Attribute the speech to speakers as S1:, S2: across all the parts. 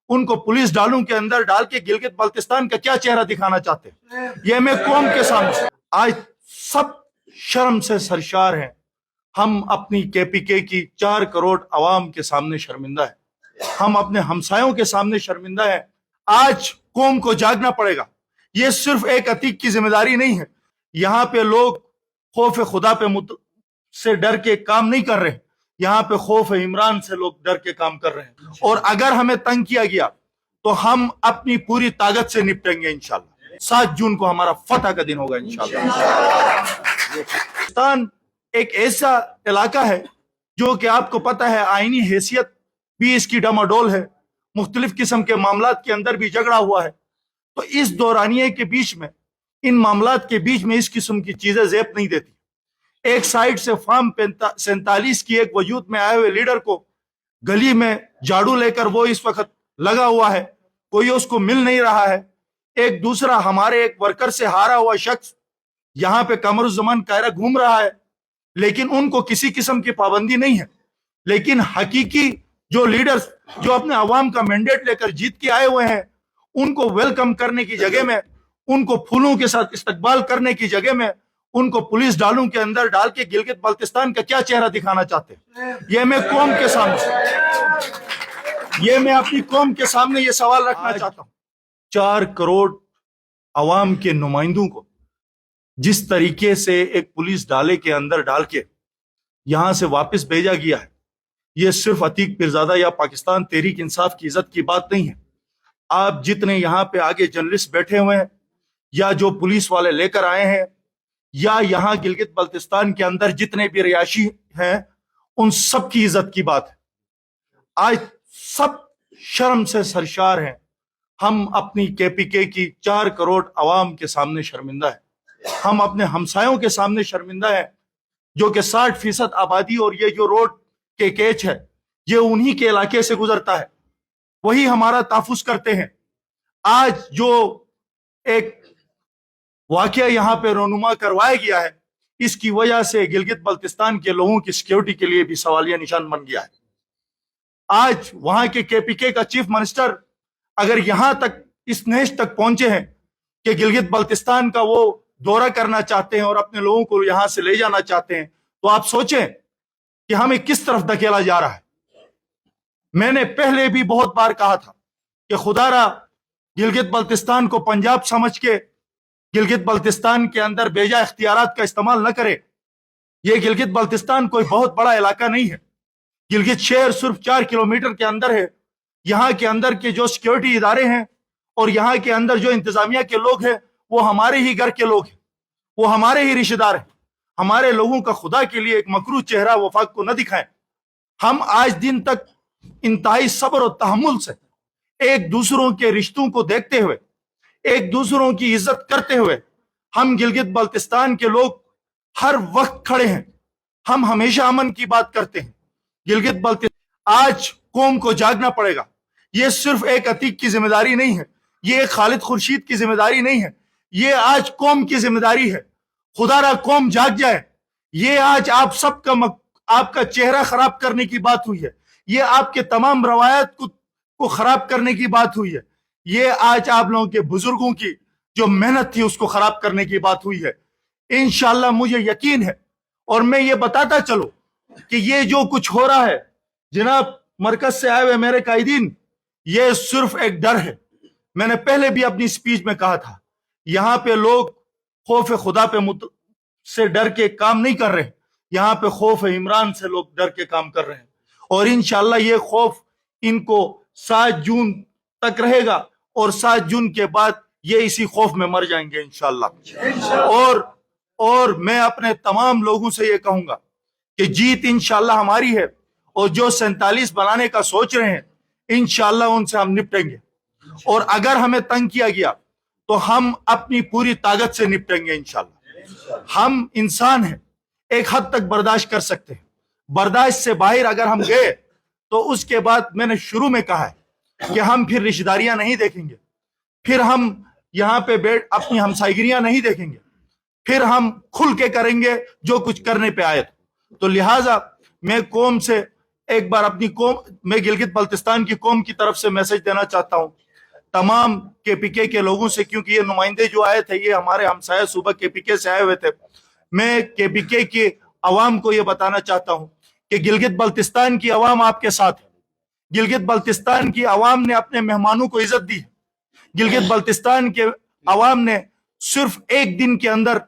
S1: उनको पुलिस डालों के अंदर डाल के गिलगित बल्तिस्तान का क्या चेहरा दिखाना चाहते हैं, ये मैं कौम के सामने आज सब शर्म से सरशार हैं। हम अपनी केपीके की 4 करोड़ अवाम के सामने शर्मिंदा है, हम अपने हमसायों के सामने शर्मिंदा है। आज कौम को जागना पड़ेगा। ये सिर्फ एक अतीक की जिम्मेदारी नहीं है। यहाँ पे लोग खौफ खुदा से डर के काम नहीं कर रहे, यहाँ पे खौफ इमरान से लोग डर के काम कर रहे हैं। और अगर हमें तंग किया गया तो हम अपनी पूरी ताकत से निपटेंगे इंशाल्लाह। 7 जून को हमारा फतह का दिन होगा इंशाल्लाह। पाकिस्तान एक ऐसा इलाका है जो कि आपको पता है आईनी हैसियत भी इसकी डमाडोल है, मुख्तलिफ किस्म के मामलात के अंदर भी झगड़ा हुआ है। तो इस दौरानिये के बीच में, इन मामलात के बीच में इस किस्म की चीजें ज़ेब नहीं देती। एक साइड से फार्म 47 की एक वजूद में आए हुए लीडर को गली में झाड़ू लेकर वो इस वक्त लगा हुआ है, कोई उसको मिल नहीं रहा है। एक दूसरा हमारे एक वर्कर से हारा हुआ शख्स यहाँ पे कमरुज़्ज़मान कायरा घूम रहा है, लेकिन उनको किसी किस्म की पाबंदी नहीं है। लेकिन हकीकी जो लीडर्स जो अपने अवाम का मैंडेट लेकर जीत के आए हुए हैं, उनको वेलकम करने की जगह में, उनको फूलों के साथ इस्तकबाल करने की जगह में, उनको पुलिस डालों के अंदर डाल के गिलगित बल्तिस्तान का क्या चेहरा दिखाना चाहते हैं, ये मैं कौम के सामने, ये मैं अपनी कौम के सामने ये सवाल रखना चाहता हूं। 4 करोड़ अवाम के नुमाइंदों को जिस तरीके से एक पुलिस डाले के अंदर डाल के यहां से वापस भेजा गया है, ये सिर्फ अतीक पीरजादा या पाकिस्तान तहरीक इंसाफ की इज्जत की बात नहीं है। आप जितने यहाँ पे आगे जर्नलिस्ट बैठे हुए हैं, या जो पुलिस वाले लेकर आए हैं, या यहाँ गिलगित बल्तिस्तान के अंदर जितने भी रिहायशी हैं, उन सब की इज्जत की बात है। आज सब शर्म से सरशार हैं। हम अपनी केपीके की 4 करोड़ अवाम के सामने शर्मिंदा है, हम अपने हमसायों के सामने शर्मिंदा है, जो कि 60% आबादी और ये जो रोड के केच है ये उन्हीं के इलाके से गुजरता है, वही हमारा ताफुज करते हैं। आज जो एक वाकया यहाँ पे रोनुमा करवाया गया है, इसकी वजह से गिलगित बल्तिस्तान के लोगों की सिक्योरिटी के लिए भी सवालिया निशान बन गया है। आज वहां के केपीके का चीफ मिनिस्टर अगर यहां तक इस नेश तक पहुंचे हैं कि गिलगित बल्तिस्तान का वो दौरा करना चाहते हैं और अपने लोगों को यहां से ले जाना चाहते हैं, तो आप सोचें कि हमें किस तरफ धकेला जा रहा है। मैंने पहले भी बहुत बार कहा था कि खुदारा गिलगित बल्तिस्तान को पंजाब समझ के गिलगित बल्तिस्तान के अंदर बेजा इख्तियारात का इस्तेमाल न करे। ये गिलगित बल्तिस्तान कोई बहुत बड़ा इलाका नहीं है। गिलगित शहर सिर्फ 4 किलोमीटर के अंदर है। यहाँ के अंदर के जो सिक्योरिटी इदारे हैं और यहाँ के अंदर जो इंतजामिया के लोग हैं, वो हमारे ही घर के लोग हैं, वो हमारे ही रिश्तेदार हैं। हमारे लोगों का खुदा के लिए एक मकरू चेहरा वफाक को न दिखाएं। हम आज दिन तक इंतहाई सब्र और तहम्मुल से एक दूसरों के रिश्तों को देखते हुए, एक दूसरों की इज्जत करते हुए, हम गिलगित बल्तिस्तान के लोग हर वक्त खड़े हैं। हम हमेशा अमन की बात करते हैं। गिलगित बल्तिस्तान आज कौम को जागना पड़ेगा। ये सिर्फ एक अतीक की जिम्मेदारी नहीं है, ये एक खालिद खुर्शीद की जिम्मेदारी नहीं है, ये आज कौम की जिम्मेदारी है। खुदारा कौम जाग जाए। ये आज आप सबका आपका चेहरा खराब करने की बात हुई है, ये आपके तमाम रवायत को खराब करने की बात हुई है, ये आज आप लोगों के बुजुर्गों की जो मेहनत थी उसको खराब करने की बात हुई है। इंशाल्लाह मुझे यकीन है, और मैं ये बताता चलो कि ये जो कुछ हो रहा है जनाब मरकज से आए हुए मेरे कायदीन, ये सिर्फ एक डर है। मैंने पहले भी अपनी स्पीच में कहा था, यहाँ पे लोग खौफ खुदा से डर के काम नहीं कर रहे, यहाँ पे खौफ इमरान से लोग डर के काम कर रहे हैं। और इंशाल्लाह ये खौफ इनको 7 जून तक रहेगा, और 7 जून के बाद ये इसी खौफ में मर जाएंगे इंशाल्लाह। और मैं अपने तमाम लोगों से ये कहूंगा कि जीत इंशाल्लाह हमारी है, और जो 47 बनाने का सोच रहे हैं इंशाल्लाह उनसे हम निपटेंगे। और अगर हमें तंग किया गया तो हम अपनी पूरी ताकत से निपटेंगे इंशाल्लाह। हम इंसान हैं, एक हद तक बर्दाश्त कर सकते हैं। बर्दाश्त से बाहर अगर हम गए तो उसके बाद मैंने शुरू में कहा है कि हम फिर रिश्तेदारियां नहीं देखेंगे, फिर हम यहाँ पे बैठ अपनी हमसायगिरियां नहीं देखेंगे, फिर हम खुल के करेंगे जो कुछ करने पे आए। तो लिहाजा मैं कौम से एक बार अपनी कौम, मैं गिलगित बल्तिस्तान की कौम की तरफ से मैसेज देना चाहता हूं तमाम केपीके के लोगों से, क्योंकि ये नुमाइंदे जो आए थे ये हमारे हमसाया सूबा केपीके से आए हुए थे। मैं केपीके की अवाम को ये बताना चाहता हूं कि गिलगित बल्तिस्तान की अवाम आपके साथ है। गिलगित बल्तिस्तान की अवाम ने अपने मेहमानों को इज्जत दी। गिलगित बल्तिस्तान के अवाम ने सिर्फ एक दिन के अंदर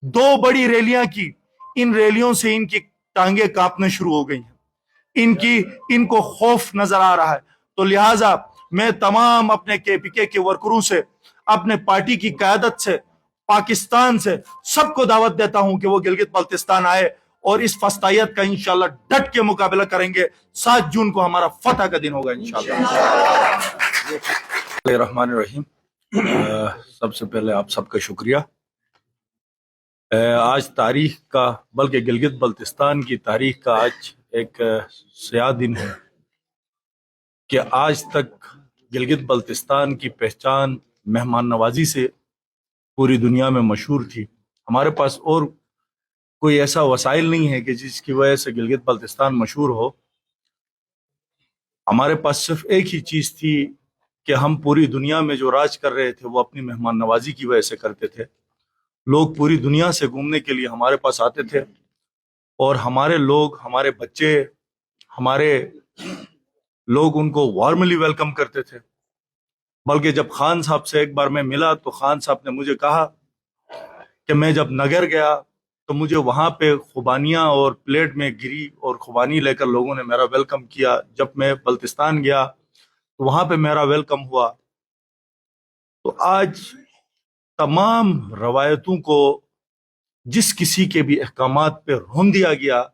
S1: 2 बड़ी रैलियां की। इन रैलियों से इनकी टांगे कांपने शुरू हो गई हैं, इनको खौफ नजर आ रहा है। तो लिहाजा मैं तमाम अपने केपीके के वर्करों से, अपने पार्टी की क़यादत से, पाकिस्तान से सबको दावत देता हूं कि वो गिलगित बल्तिस्तान आए और इस फस्तायत का इंशाल्लाह डट के मुकाबला करेंगे। 7 जून को हमारा फतह का दिन होगा इंशाल्लाह। रहमान रहीम। सबसे पहले आप सबका शुक्रिया। आज तारीख का, बल्कि गिलगित बल्तिस्तान की तारीख का आज एक स्याह दिन है कि आज तक गिलगित बल्तिस्तान की पहचान मेहमान नवाजी से पूरी दुनिया में मशहूर थी। हमारे पास और कोई ऐसा वसाइल नहीं है कि जिसकी वजह से गिलगित बल्तिस्तान मशहूर हो। हमारे पास सिर्फ एक ही चीज़ थी कि हम पूरी दुनिया में जो राज कर रहे थे वो अपनी मेहमान नवाजी की वजह से करते थे। लोग पूरी दुनिया से घूमने के लिए हमारे पास आते थे और हमारे लोग, हमारे बच्चे, हमारे लोग उनको वार्मली वेलकम करते थे। बल्कि जब खान साहब से एक बार मैं मिला तो खान साहब ने मुझे कहा कि मैं जब नगर गया तो मुझे वहाँ पे खुबानियाँ और प्लेट में गिरी और खुबानी लेकर लोगों ने मेरा वेलकम किया। जब मैं बल्तिस्तान गया तो वहाँ पे मेरा वेलकम हुआ। तो आज तमाम रवायतों को जिस किसी के भी अहकामात पे रोन दिया गया,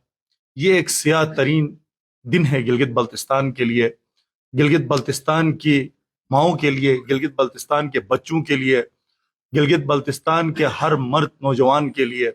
S1: ये एक सियाह तरीन दिन है गिलगित बल्तिस्तान के लिए, गिलगित बल्तिस्तान की माओं के लिए, गिलगित बल्तिस्तान के बच्चों के लिए, गिलगित बल्तिस्तान के हर मर्द नौजवान के लिए।